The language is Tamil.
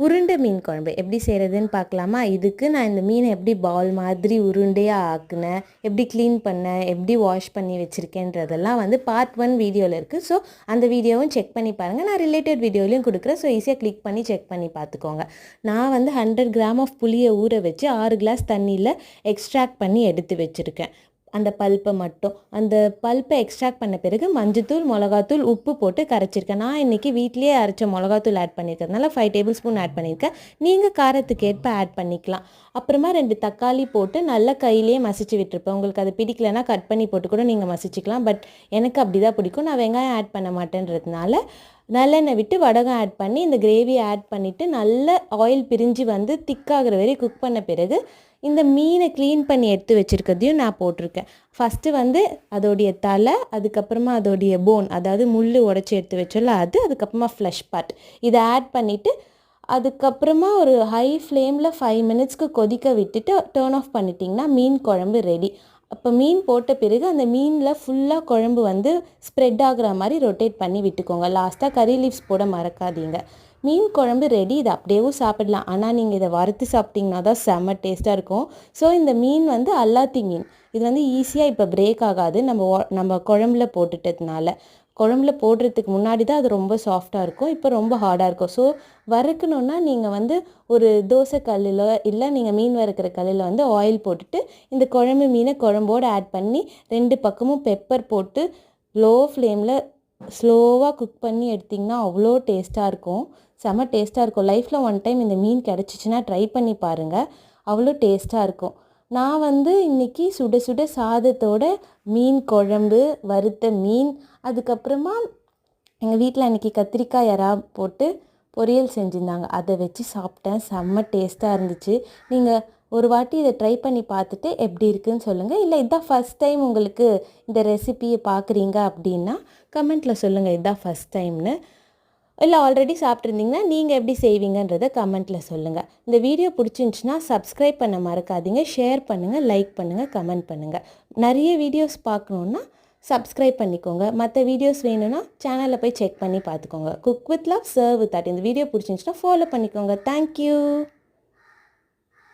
உருண்டை மீன் குழம்பு எப்படி செய்கிறதுன்னு பார்க்கலாமா? இதுக்கு நான் இந்த மீனை எப்படி பால் மாதிரி உருண்டையாக ஆக்குனேன், எப்படி க்ளீன் பண்ணேன், எப்படி வாஷ் பண்ணி வச்சுருக்கேன்றதெல்லாம் வந்து பார்ட் 1 வீடியோவில் இருக்குது. ஸோ அந்த வீடியோவும் செக் பண்ணி பாருங்கள். நான் ரிலேட்டட் வீடியோலையும் கொடுக்குறேன். ஸோ ஈஸியாக கிளிக் பண்ணி செக் பண்ணி பார்த்துக்கோங்க. நான் வந்து 100 கிராம் ஆஃப் புளியை ஊற வச்சு 6 கிளாஸ் தண்ணியில் எக்ஸ்ட்ராக்ட் பண்ணி எடுத்து வச்சுருக்கேன். அந்த பல்ப்பை மட்டும் அந்த பல்ப்பை எக்ஸ்ட்ராக்ட் பண்ண பிறகு மஞ்சத்தூள், மிளகாத்தூள், உப்பு போட்டு கரைச்சிருக்கேன். நான் இன்றைக்கி வீட்லேயே அரைச்ச மிளகாத்தூள் ஆட் பண்ணியிருக்கிறதுனால 5 டேபிள் ஸ்பூன் ஆட் பண்ணியிருக்கேன். நீங்கள் காரத்துக்கு ஏற்ப ஆட் பண்ணிக்கலாம். அப்புறமா 2 தக்காளி போட்டு நல்லா கையிலேயே மசிச்சு விட்டுருப்பேன். உங்களுக்கு அது பிடிக்கலன்னா கட் பண்ணி போட்டு கூட நீங்கள் மசிச்சிக்கலாம். பட் எனக்கு அப்படி தான் பிடிக்கும். நான் வெங்காயம் ஆட் பண்ண மாட்டேன்றதுனால நல்லெண்ணெய் விட்டு வடகம் ஆட் பண்ணி இந்த கிரேவியை ஆட் பண்ணிவிட்டு நல்ல ஆயில் பிரிஞ்சு வந்து திக்காகிற வரை குக் பண்ண பிறகு இந்த மீனை க்ளீன் பண்ணி எடுத்து வச்சுருக்கிறதையும் நான் போட்டிருக்கேன். ஃபஸ்ட்டு வந்து அதோடைய தலை, அதுக்கப்புறமா அதோடைய போன், அதாவது முள் உடச்சி எடுத்து வச்சோம்ல அது, அதுக்கப்புறமா ஃப்ளஷ் பார்ட் இதை ஆட் பண்ணிவிட்டு அதுக்கப்புறமா ஒரு ஹை ஃப்ளேமில் 5 மினிட்ஸ்க்கு கொதிக்க விட்டுட்டு டர்ன் ஆஃப் பண்ணிட்டிங்கன்னா மீன் குழம்பு ரெடி. அப்போ மீன் போட்ட பிறகு அந்த மீனில் ஃபுல்லாக குழம்பு வந்து ஸ்ப்ரெட் ஆகுற மாதிரி ரொட்டேட் பண்ணி விட்டுக்கோங்க. லாஸ்ட்டாக கறி லீவ்ஸ் போட மறக்காதீங்க. மீன் குழம்பு ரெடி. இதை அப்படியேவும் சாப்பிடலாம். ஆனால் நீங்கள் இதை வறுத்து சாப்பிட்டிங்கன்னா தான் செம்ம டேஸ்ட்டாக இருக்கும். ஸோ இந்த மீன் வந்து அல்லாத்தி மீன். இது வந்து ஈஸியாக இப்போ பிரேக் ஆகாது நம்ம குழம்புல போட்டுட்டதுனால. குழம்புல போடுறதுக்கு முன்னாடி தான் அது ரொம்ப சாஃப்டாக இருக்கும். இப்போ ரொம்ப ஹார்டாக இருக்கும். ஸோ வறுக்கணுன்னா நீங்கள் வந்து ஒரு தோசை கல்லில் இல்லை நீங்கள் மீன் வறுக்கிற கல்லில் வந்து ஆயில் போட்டுட்டு இந்த குழம்பு மீனை குழம்போடு ஆட் பண்ணி 2 பக்கமும் பெப்பர் போட்டு லோ ஃப்ளேமில் ஸ்லோவாக குக் பண்ணி எடுத்திங்கன்னா அவ்வளோ டேஸ்ட்டாக இருக்கும். செம்ம டேஸ்ட்டாக இருக்கும். லைஃப்பில் 1 டைம் இந்த மீன் கிடச்சிச்சின்னா ட்ரை பண்ணி பாருங்கள். அவ்வளோ டேஸ்ட்டாக இருக்கும். நான் வந்து இன்றைக்கி சுட சுட சாதத்தோட மீன் குழம்பு, வறுத்த மீன், அதுக்கப்புறமா எங்கள் வீட்டில் இன்றைக்கி கத்திரிக்காய் எறா போட்டு பொரியல் செஞ்சுருந்தாங்க. அதை வச்சு சாப்பிட்டேன். செம்ம டேஸ்ட்டாக இருந்துச்சு. நீங்கள் ஒரு வாட்டி இதை ட்ரை பண்ணி பார்த்துட்டு எப்படி இருக்குதுன்னு சொல்லுங்கள். இல்லை இதுதான் ஃபஸ்ட் டைம் உங்களுக்கு இந்த ரெசிபியை பார்க்குறீங்க அப்படின்னா கமெண்ட்டில் சொல்லுங்கள் இதுதான் ஃபஸ்ட் டைம்னு. இல்லை ஆல்ரெடி சாப்பிட்ருந்தீங்கன்னா நீங்கள் எப்படி செய்வீங்கன்றதை கமெண்ட்டில் சொல்லுங்கள். இந்த வீடியோ பிடிச்சிருந்துச்சின்னா சப்ஸ்கிரைப் பண்ண மறக்காதீங்க. ஷேர் பண்ணுங்கள், லைக் பண்ணுங்கள், கமெண்ட் பண்ணுங்கள். நிறைய வீடியோஸ் பார்க்கணுன்னா சப்ஸ்கிரைப் பண்ணிக்கோங்க. மற்ற வீடியோஸ் வேணும்னா சேனலில் போய் செக் பண்ணி பார்த்துக்கோங்க. Cook with love, serve with that. இந்த வீடியோ பிடிச்சிருந்துச்சின்னா ஃபாலோ பண்ணிக்கோங்க. தேங்க்யூ.